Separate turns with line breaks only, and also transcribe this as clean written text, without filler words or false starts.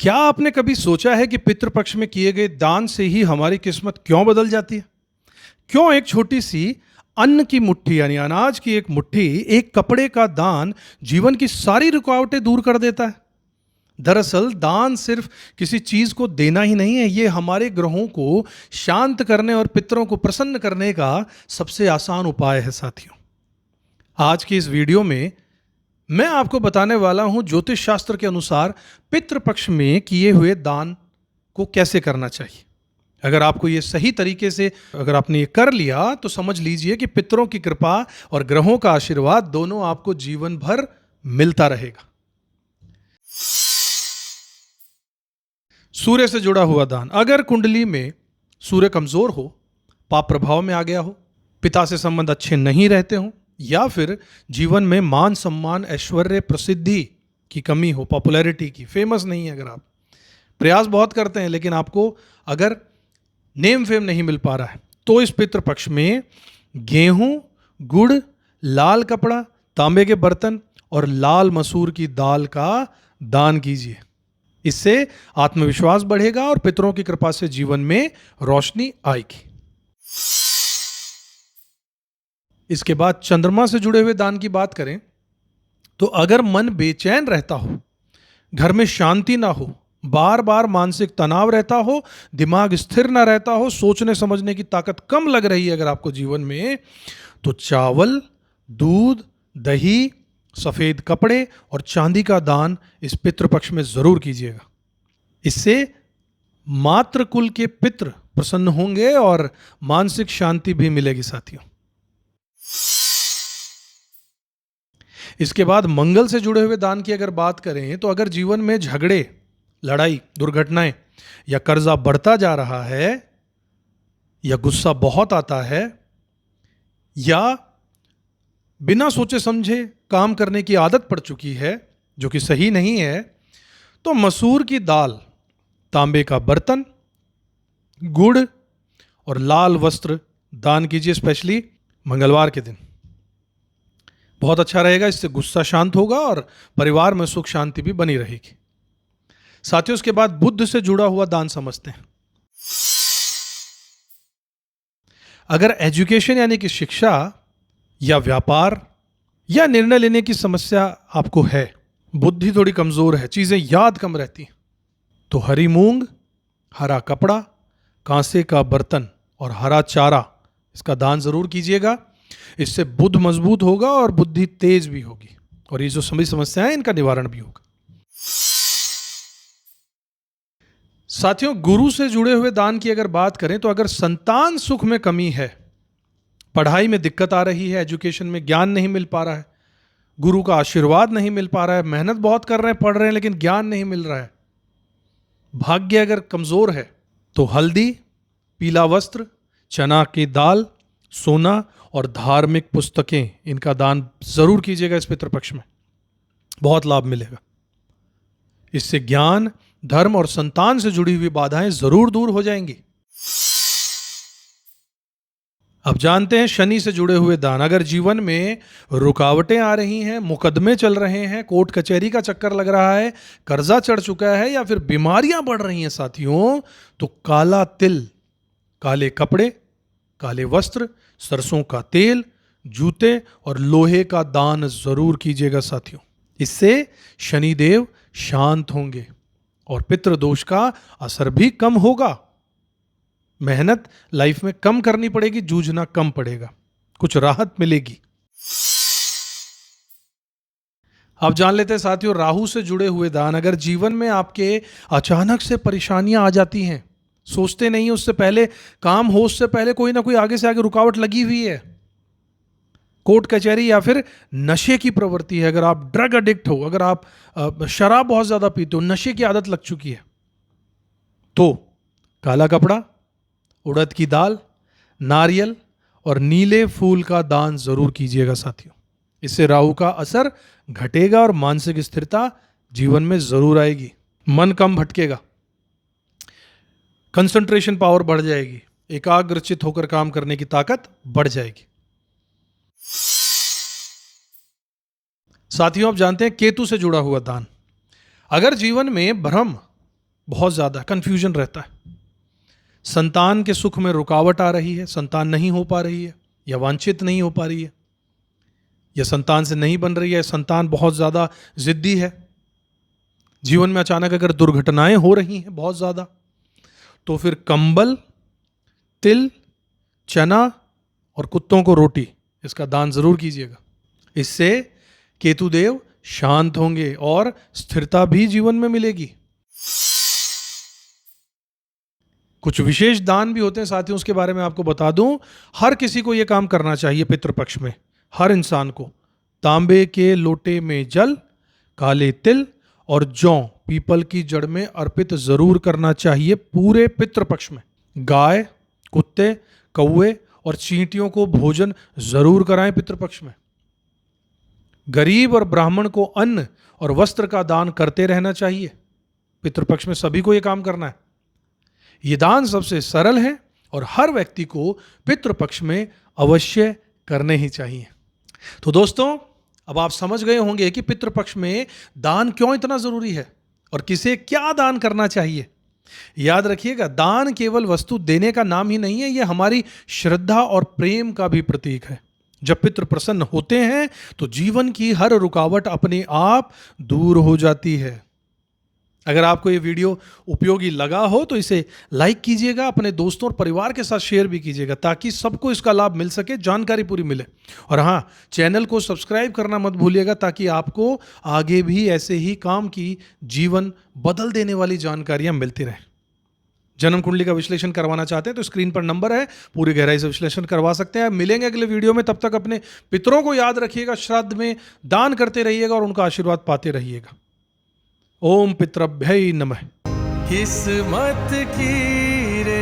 क्या आपने कभी सोचा है कि पितृपक्ष में किए गए दान से ही हमारी किस्मत क्यों बदल जाती है? क्यों एक छोटी सी अन्न की मुट्ठी यानी अनाज की एक मुट्ठी, एक कपड़े का दान जीवन की सारी रुकावटें दूर कर देता है? दरअसल दान सिर्फ किसी चीज को देना ही नहीं है, ये हमारे ग्रहों को शांत करने और पितरों को प्रसन्न करने का सबसे आसान उपाय है साथियों। आज की इस वीडियो में मैं आपको बताने वाला हूं ज्योतिष शास्त्र के अनुसार पितृपक्ष में किए हुए दान को कैसे करना चाहिए। अगर आपको ये सही तरीके से अगर आपने ये कर लिया तो समझ लीजिए कि पितरों की कृपा और ग्रहों का आशीर्वाद दोनों आपको जीवन भर मिलता रहेगा। सूर्य से जुड़ा हुआ दान। अगर कुंडली में सूर्य कमजोर हो, पाप प्रभाव में आ गया हो, पिता से संबंध अच्छे नहीं रहते हो, या फिर जीवन में मान सम्मान ऐश्वर्य प्रसिद्धि की कमी हो, पॉपुलैरिटी की, फेमस नहीं है, अगर आप प्रयास बहुत करते हैं लेकिन आपको अगर नेम फेम नहीं मिल पा रहा है, तो इस पितृ पक्ष में गेहूं, गुड़, लाल कपड़ा, तांबे के बर्तन और लाल मसूर की दाल का दान कीजिए। इससे आत्मविश्वास बढ़ेगा और पितरों की कृपा से जीवन में रोशनी आएगी। इसके बाद चंद्रमा से जुड़े हुए दान की बात करें तो अगर मन बेचैन रहता हो, घर में शांति ना हो, बार बार मानसिक तनाव रहता हो, दिमाग स्थिर ना रहता हो, सोचने समझने की ताकत कम लग रही है अगर आपको जीवन में, तो चावल, दूध, दही, सफेद कपड़े और चांदी का दान इस पितृपक्ष में जरूर कीजिएगा। इससे मातृ कुल के पितृ प्रसन्न होंगे और मानसिक शांति भी मिलेगी साथियों। इसके बाद मंगल से जुड़े हुए दान की अगर बात करें तो अगर जीवन में झगड़े, लड़ाई, दुर्घटनाएं या कर्जा बढ़ता जा रहा है, या गुस्सा बहुत आता है, या बिना सोचे समझे काम करने की आदत पड़ चुकी है जो कि सही नहीं है, तो मसूर की दाल, तांबे का बर्तन, गुड़ और लाल वस्त्र दान कीजिए, स्पेशली मंगलवार के दिन। बहुत अच्छा रहेगा, इससे गुस्सा शांत होगा और परिवार में सुख शांति भी बनी रहेगी। साथियों, उसके बाद बुद्ध से जुड़ा हुआ दान समझते हैं। अगर एजुकेशन यानी कि शिक्षा या व्यापार या निर्णय लेने की समस्या आपको है, बुद्धि थोड़ी कमजोर है, चीजें याद कम रहती हैं, तो हरी मूंग, हरा कपड़ा, कांसे का बर्तन और हरा चारा, इसका दान जरूर कीजिएगा। इससे बुद्ध मजबूत होगा और बुद्धि तेज भी होगी, और ये जो सभी समस्याएं इनका निवारण भी होगा। साथियों, गुरु से जुड़े हुए दान की अगर बात करें तो अगर संतान सुख में कमी है, पढ़ाई में दिक्कत आ रही है, एजुकेशन में ज्ञान नहीं मिल पा रहा है, गुरु का आशीर्वाद नहीं मिल पा रहा है, मेहनत बहुत कर रहे हैं, पढ़ रहे हैं लेकिन ज्ञान नहीं मिल रहा है, भाग्य अगर कमजोर है, तो हल्दी, पीला वस्त्र, चना की दाल, सोना और धार्मिक पुस्तकें, इनका दान जरूर कीजिएगा इस पितृपक्ष में। बहुत लाभ मिलेगा। इससे ज्ञान, धर्म और संतान से जुड़ी हुई बाधाएं जरूर दूर हो जाएंगी। अब जानते हैं शनि से जुड़े हुए दान। अगर जीवन में रुकावटें आ रही हैं, मुकदमे चल रहे हैं, कोर्ट कचहरी का चक्कर लग रहा है, कर्जा चढ़ चुका है या फिर बीमारियां बढ़ रही हैं साथियों, तो काला तिल, काले कपड़े, काले वस्त्र, सरसों का तेल, जूते और लोहे का दान जरूर कीजिएगा साथियों। इससे शनिदेव शांत होंगे और पितृदोष का असर भी कम होगा। मेहनत लाइफ में कम करनी पड़ेगी, जूझना कम पड़ेगा, कुछ राहत मिलेगी। अब जान लेते हैं साथियों राहु से जुड़े हुए दान। अगर जीवन में आपके अचानक से परेशानियां आ जाती हैं, सोचते नहीं उससे पहले, काम हो उससे पहले कोई ना कोई आगे से आगे रुकावट लगी हुई है, कोर्ट कचहरी या फिर नशे की प्रवृत्ति है, अगर आप ड्रग एडिक्ट हो, अगर आप शराब बहुत ज्यादा पीते हो, नशे की आदत लग चुकी है, तो काला कपड़ा, उड़द की दाल, नारियल और नीले फूल का दान जरूर कीजिएगा साथियों। इससे राहु का असर घटेगा और मानसिक स्थिरता जीवन में जरूर आएगी, मन कम भटकेगा, कंसंट्रेशन पावर बढ़ जाएगी, एकाग्रचित होकर काम करने की ताकत बढ़ जाएगी। साथियों, आप जानते हैं केतु से जुड़ा हुआ दान। अगर जीवन में भ्रम, बहुत ज़्यादा कन्फ्यूजन रहता है। संतान के सुख में रुकावट आ रही है, संतान नहीं हो पा रही है, या वांछित नहीं हो पा रही है, या संतान से नहीं बन रही है, संतान बहुत ज़्यादा जिद्दी है, जीवन में अचानक अगर दुर्घटनाएं हो रही हैं बहुत ज़्यादा, तो फिर कंबल, तिल, चना और कुत्तों को रोटी, इसका दान जरूर कीजिएगा। इससे केतुदेव शांत होंगे और स्थिरता भी जीवन में मिलेगी। कुछ विशेष दान भी होते हैं साथियों, उसके बारे में आपको बता दूं। हर किसी को यह काम करना चाहिए पितृपक्ष में, हर इंसान को। तांबे के लोटे में जल, काले तिल और जौ पीपल की जड़ में अर्पित जरूर करना चाहिए पूरे पितृपक्ष में। गाय, कुत्ते, कौवे और चींटियों को भोजन जरूर कराएं पितृपक्ष में। गरीब और ब्राह्मण को अन्न और वस्त्र का दान करते रहना चाहिए पितृपक्ष में, सभी को यह काम करना है। ये दान सबसे सरल है और हर व्यक्ति को पितृपक्ष में अवश्य करने ही चाहिए। तो दोस्तों, अब आप समझ गए होंगे कि पितृपक्ष में दान क्यों इतना जरूरी है और किसे क्या दान करना चाहिए। याद रखिएगा, दान केवल वस्तु देने का नाम ही नहीं है, यह हमारी श्रद्धा और प्रेम का भी प्रतीक है। जब पितृ प्रसन्न होते हैं तो जीवन की हर रुकावट अपने आप दूर हो जाती है। अगर आपको ये वीडियो उपयोगी लगा हो तो इसे लाइक कीजिएगा, अपने दोस्तों और परिवार के साथ शेयर भी कीजिएगा ताकि सबको इसका लाभ मिल सके, जानकारी पूरी मिले। और हाँ, चैनल को सब्सक्राइब करना मत भूलिएगा ताकि आपको आगे भी ऐसे ही काम की जीवन बदल देने वाली जानकारियां मिलती रहें। जन्म कुंडली का विश्लेषण करवाना चाहते हैं तो स्क्रीन पर नंबर है, पूरी गहराई से विश्लेषण करवा सकते हैं। मिलेंगे अगले वीडियो में, तब तक अपने पितरों को याद रखिएगा, श्राद्ध में दान करते रहिएगा और उनका आशीर्वाद पाते रहिएगा। ओम पितृभ्यै नमः।
किस्मत की रे